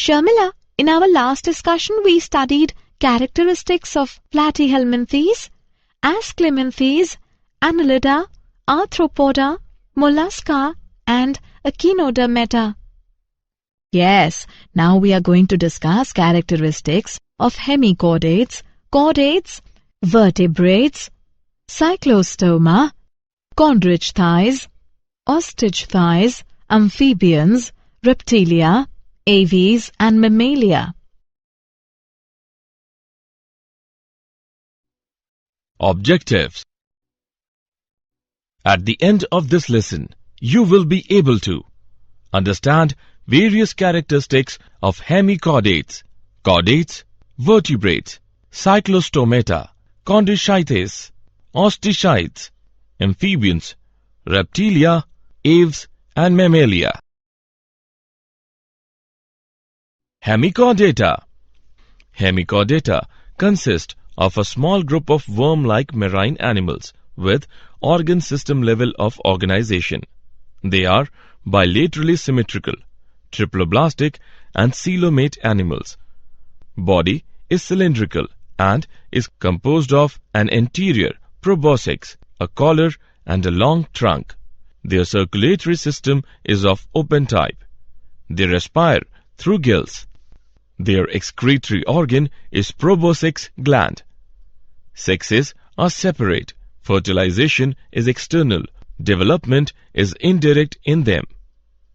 Sharmila, in our last discussion we studied characteristics of platyhelminthes, ascleminthes, annelida, arthropoda, mollusca and echinodermata. Yes, now we are going to discuss characteristics of hemichordates, chordates, vertebrates, cyclostoma, chondrich thighs, ostrich thighs, amphibians, reptilia, aves and mammalia. Objectives. At the end of this lesson, you will be able to understand various characteristics of hemichordates, chordates, vertebrates, cyclostomata, chondrichthyes, ostrichids, amphibians, reptilia, aves and mammalia. Hemichordata. Hemichordata consist of a small group of worm-like marine animals with organ system level of organization. They are bilaterally symmetrical, triploblastic and coelomate animals. Body is cylindrical and is composed of an anterior proboscis, a collar and a long trunk. Their circulatory system is of open type. They respire through gills. Their excretory organ is proboscis gland. Sexes are separate. Fertilization is external. Development is indirect in them.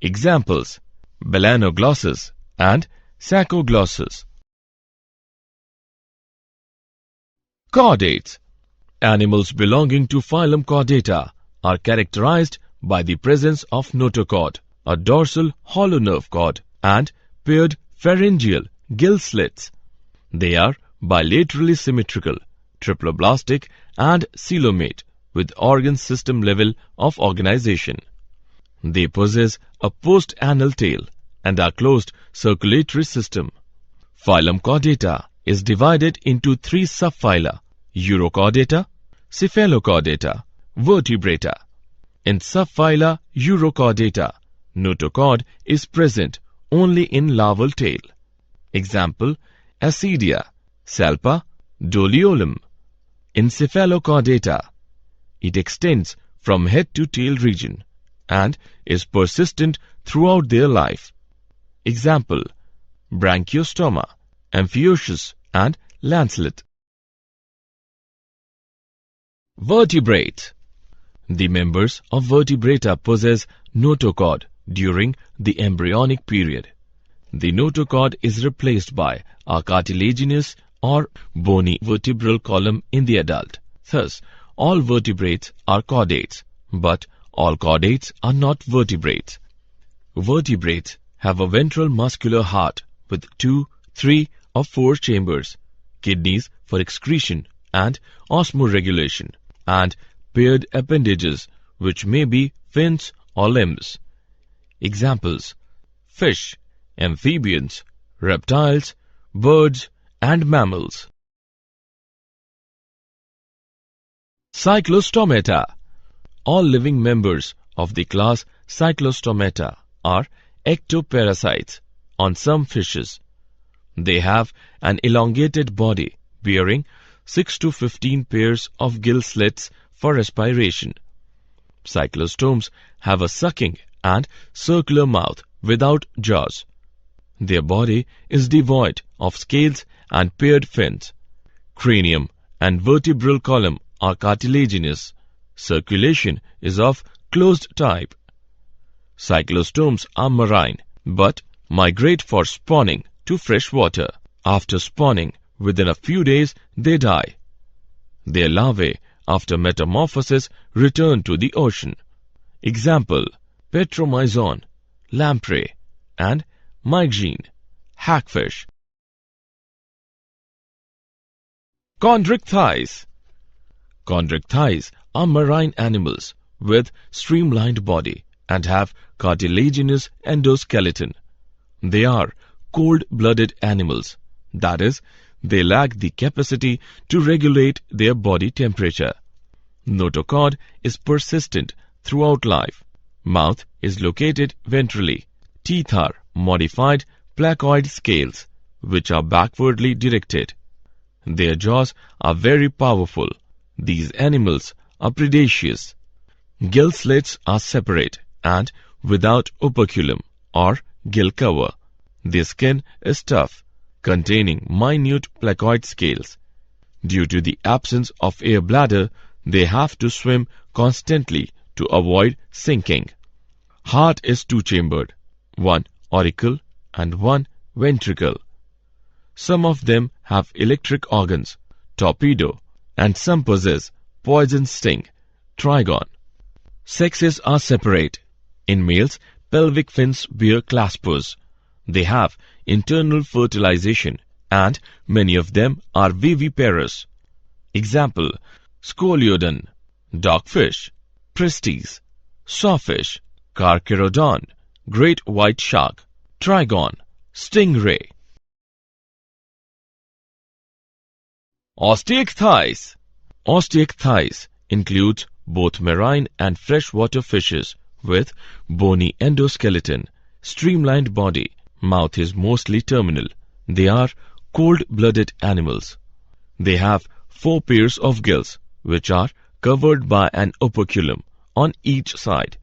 Examples: balanoglossus and saccoglossus. Chordates. Animals belonging to phylum Chordata are characterized by the presence of notochord, a dorsal hollow nerve cord, and paired pharyngeal gill slits. They are bilaterally symmetrical, triploblastic and coelomate with organ system level of organization. They possess a post-anal tail and a closed circulatory system. Phylum Chordata is divided into three subphyla: Urochordata, Cephalochordata, Vertebrata. In subphyla Urochordata, notochord is present only in larval tail. Example: Ascidia, Salpa, Doliolum. In Cephalochordata, it extends from head to tail region and is persistent throughout their life. Example: Branchiostoma, Amphiosus and Lancelet. Vertebrates. The members of Vertebrata possess notochord during the embryonic period. The notochord is replaced by a cartilaginous or bony vertebral column in the adult. Thus, all vertebrates are chordates, but all chordates are not vertebrates. Vertebrates have a ventral muscular heart with 2, 3 or 4 chambers, kidneys for excretion and osmoregulation, and paired appendages which may be fins or limbs. Examples: fish, amphibians, reptiles, birds and mammals. Cyclostomata. All living members of the class Cyclostomata are ectoparasites on some fishes. They have an elongated body bearing 6 to 15 pairs of gill slits for respiration. Cyclostomes have a sucking and circular mouth without jaws. Their body is devoid of scales and paired fins. Cranium and vertebral column are cartilaginous. Circulation is of closed type. Cyclostomes are marine but migrate for spawning to fresh water. After spawning, within a few days they die. Their larvae, after metamorphosis, return to the ocean. Example: Petromyzon, lamprey, and Mygene, hagfish. Chondrich thighs. Chondrich thighs are marine animals with streamlined body and have cartilaginous endoskeleton. They are cold-blooded animals, that is, they lack the capacity to regulate their body temperature. Notochord is persistent throughout life. Mouth is located ventrally. Teeth are modified placoid scales, which are backwardly directed. Their jaws are very powerful. These animals are predaceous. Gill slits are separate and without operculum or gill cover. Their skin is tough, containing minute placoid scales. Due to the absence of air bladder, they have to swim constantly to avoid sinking. Heart is two-chambered, one auricle and one ventricle. Some of them have electric organs, torpedo, and some possess poison sting, trigon. Sexes are separate. In males, pelvic fins bear claspers. They have internal fertilization and many of them are viviparous. Example, Scoliodon, dogfish, Pristis, sawfish, Carcharodon, great white shark, trigon, stingray. Osteichthyes. Osteichthyes includes both marine and freshwater fishes with bony endoskeleton, streamlined body. Mouth is mostly terminal. They are cold-blooded animals. They have 4 pairs of gills, which are covered by an operculum on each side.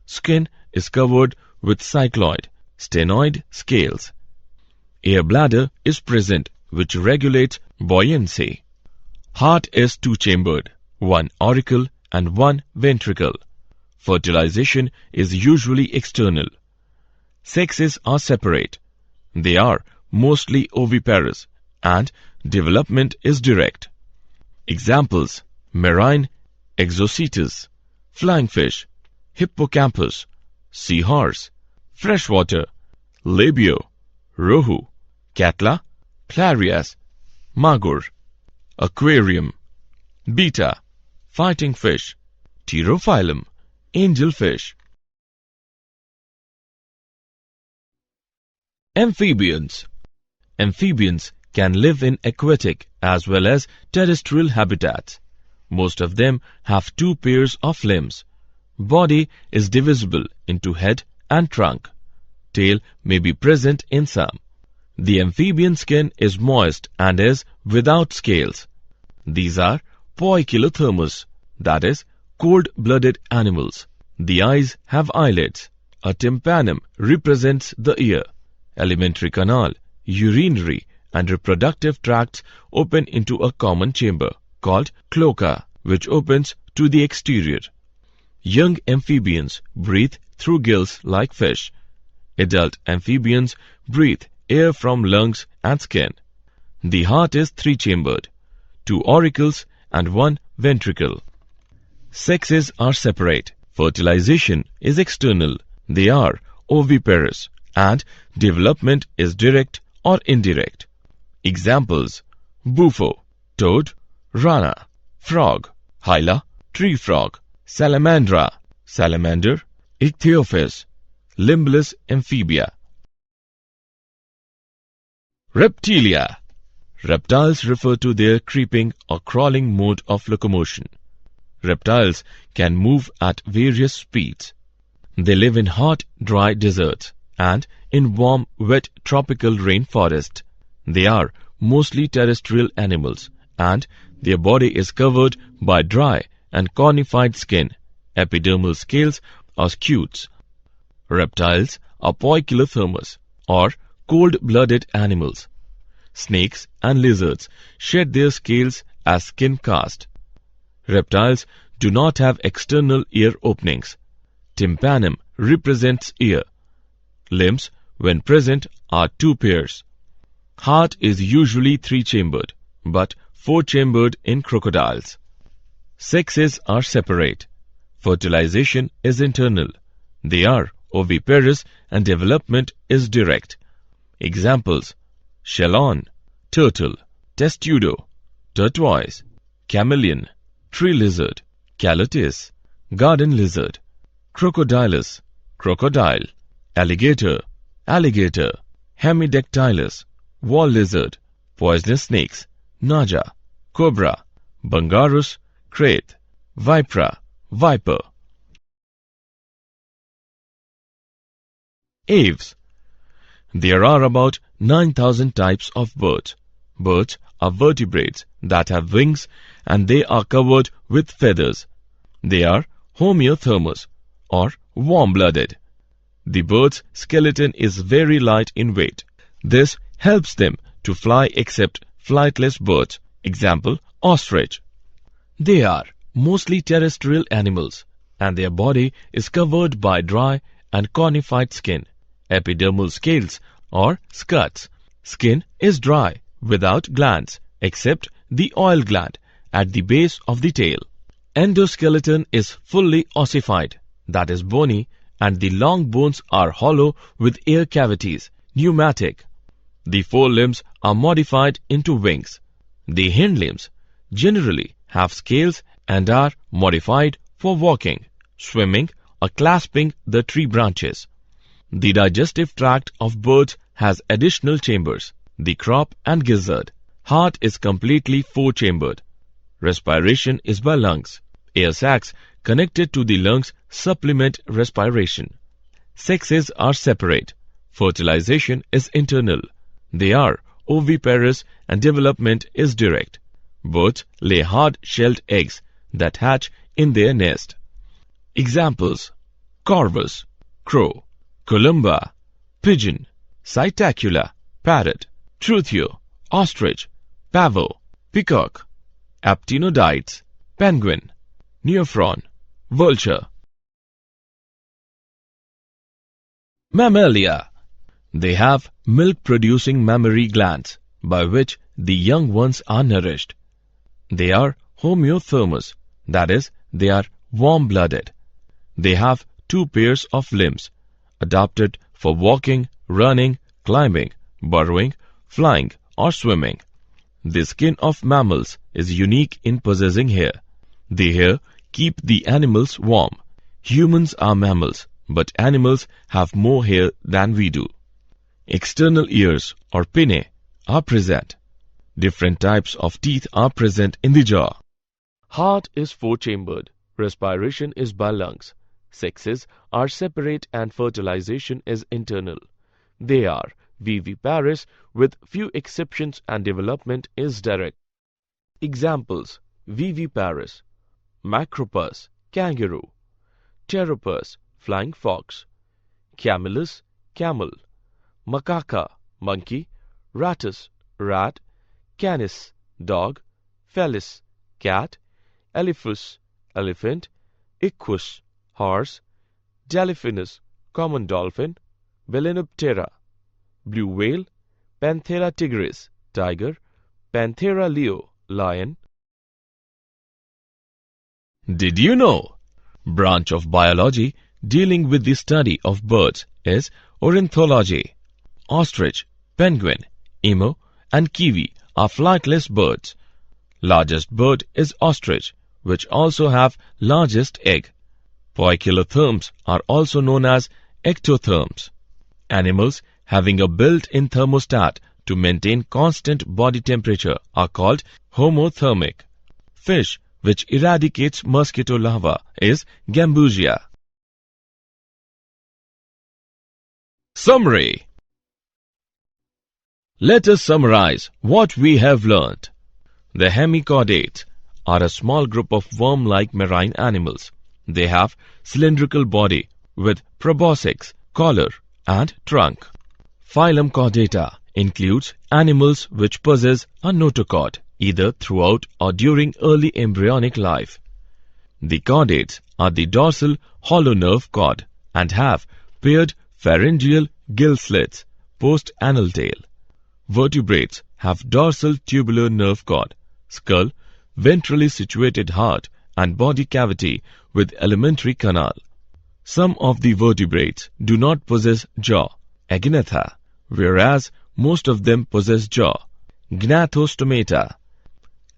Skin is covered with cycloid, stenoid scales. Air bladder is present, which regulates buoyancy. Heart is two-chambered, one auricle and one ventricle. Fertilization is usually external. Sexes are separate. They are mostly oviparous and development is direct. Examples, marine Exocetus, flying fish, hippocampus, seahorse, freshwater, labio, rohu, catla, clarias, magur, aquarium, beta, fighting fish, pterophyllum, angelfish. Amphibians. Amphibians can live in aquatic as well as terrestrial habitats. Most of them have 2 pairs of limbs. Body is divisible into head and trunk. Tail may be present in some. The amphibian skin is moist and is without scales. These are poikilothermous, that is, cold-blooded animals. The eyes have eyelids. A tympanum represents the ear. Alimentary canal, urinary and reproductive tracts open into a common chamber called cloaca, which opens to the exterior. Young amphibians breathe through gills like fish. Adult amphibians breathe air from lungs and skin. The heart is 3-chambered, 2 auricles and 1 ventricle. Sexes are separate. Fertilization is external. They are oviparous and development is direct or indirect. Examples, bufo, toad, rana, frog, hyla, tree frog, salamandra, salamander, ichthyophis, limbless amphibia. Reptilia. Reptiles refer to their creeping or crawling mode of locomotion. Reptiles can move at various speeds. They live in hot, dry deserts and in warm, wet tropical rainforest. They are mostly terrestrial animals and their body is covered by dry and cornified skin, epidermal scales or scutes. Reptiles are poikilothermous or cold-blooded animals. Snakes and lizards shed their scales as skin cast. Reptiles do not have external ear openings. Tympanum represents ear. Limbs, when present, are 2 pairs. Heart is usually 3-chambered, but 4-chambered in crocodiles. Sexes are separate. Fertilization is internal. They are oviparous and development is direct. Examples, chelon, turtle, testudo, tortoise, chameleon, tree lizard, calotis, garden lizard, crocodilus, crocodile, alligator, alligator, hemidactylus, wall lizard, poisonous snakes, naja, cobra, bungarus, crate, vipera, viper. Aves. There are about 9,000 types of birds. Birds are vertebrates that have wings and they are covered with feathers. They are homeothermous or warm-blooded. The bird's skeleton is very light in weight. This helps them to fly except flightless birds, example ostrich. They are mostly terrestrial animals and their body is covered by dry and cornified skin, epidermal scales or scuds. Skin is dry without glands except the oil gland at the base of the tail. Endoskeleton is fully ossified, that is bony, and the long bones are hollow with air cavities, pneumatic. The forelimbs are modified into wings. The hind limbs generally have scales and are modified for walking, swimming, or clasping the tree branches. The digestive tract of birds has additional chambers, the crop and gizzard. Heart is completely four-chambered. Respiration is by lungs. Air sacs connected to the lungs supplement respiration. Sexes are separate. Fertilization is internal. They are oviparous and development is direct. Birds lay hard-shelled eggs that hatch in their nest. Examples: corvus, crow; columba, pigeon; psittacula, parrot; truthio, ostrich; pavo, peacock; aptenodytes, penguin; neophron, vulture. Mammalia. They have milk-producing mammary glands by which the young ones are nourished. They are homeothermous, that is, they are warm-blooded. They have two pairs of limbs, adapted for walking, running, climbing, burrowing, flying, or swimming. The skin of mammals is unique in possessing hair. The hair keep the animals warm. Humans are mammals, but animals have more hair than we do. External ears or pinnae are present. Different types of teeth are present in the jaw. Heart is four-chambered. Respiration is by lungs. Sexes are separate and fertilization is internal. They are viviparous with few exceptions and development is direct. Examples: viviparous, macropus, kangaroo; pteropus, flying fox; camelus, camel; macaca, monkey; ratus, rat; canis, dog; felis, cat; elephus, elephant; equus, horse; delphinus, common dolphin; Balenoptera, blue whale; Panthera tigris, tiger; Panthera leo, lion. Did you know? Branch of biology dealing with the study of birds is ornithology. Ostrich, penguin, emu, and kiwi are flightless birds. Largest bird is ostrich, which also have largest egg. Poikilotherms are also known as ectotherms. Animals having a built-in thermostat to maintain constant body temperature are called homothermic. Fish which eradicates mosquito larvae is gambusia. Summary. Let us summarize what we have learnt. The Hemichordates are a small group of worm-like marine animals. They have cylindrical body with proboscis, collar and trunk. Phylum Chordata includes animals which possess a notochord either throughout or during early embryonic life. The chordates are the dorsal hollow nerve cord and have paired pharyngeal gill slits, post-anal tail. Vertebrates have dorsal tubular nerve cord, skull, ventrally situated heart and body cavity with alimentary canal. Some of the vertebrates do not possess jaw, agnatha, whereas most of them possess jaw, gnathostomata.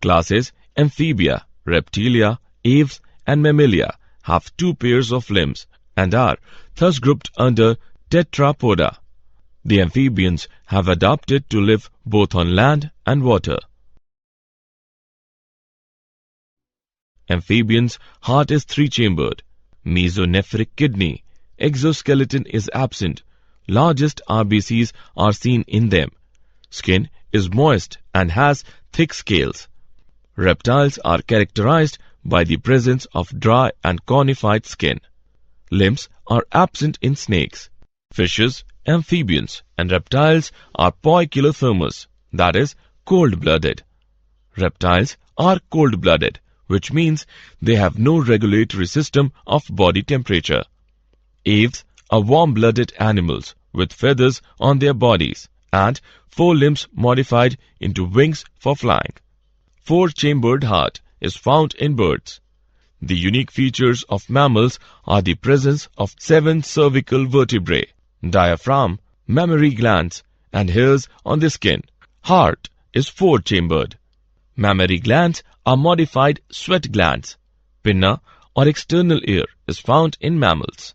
Classes Amphibia, Reptilia, Aves and Mammalia have two pairs of limbs and are thus grouped under Tetrapoda. The amphibians have adapted to live both on land and water. Amphibians' heart is three-chambered. Mesonephric kidney. Exoskeleton is absent. largest RBCs are seen in them. Skin is moist and has thick scales. Reptiles are characterized by the presence of dry and cornified skin. Limbs are absent in snakes. Fishes, amphibians, and reptiles are poikilothermous, that is, cold-blooded. Reptiles are cold-blooded, which means they have no regulatory system of body temperature. Aves are warm-blooded animals with feathers on their bodies and forelimbs modified into wings for flying. Four-chambered heart is found in birds. The unique features of mammals are the presence of 7 cervical vertebrae, diaphragm, mammary glands, and hairs on the skin. Heart is 4-chambered. Mammary glands are modified sweat glands. Pinna or external ear is found in mammals.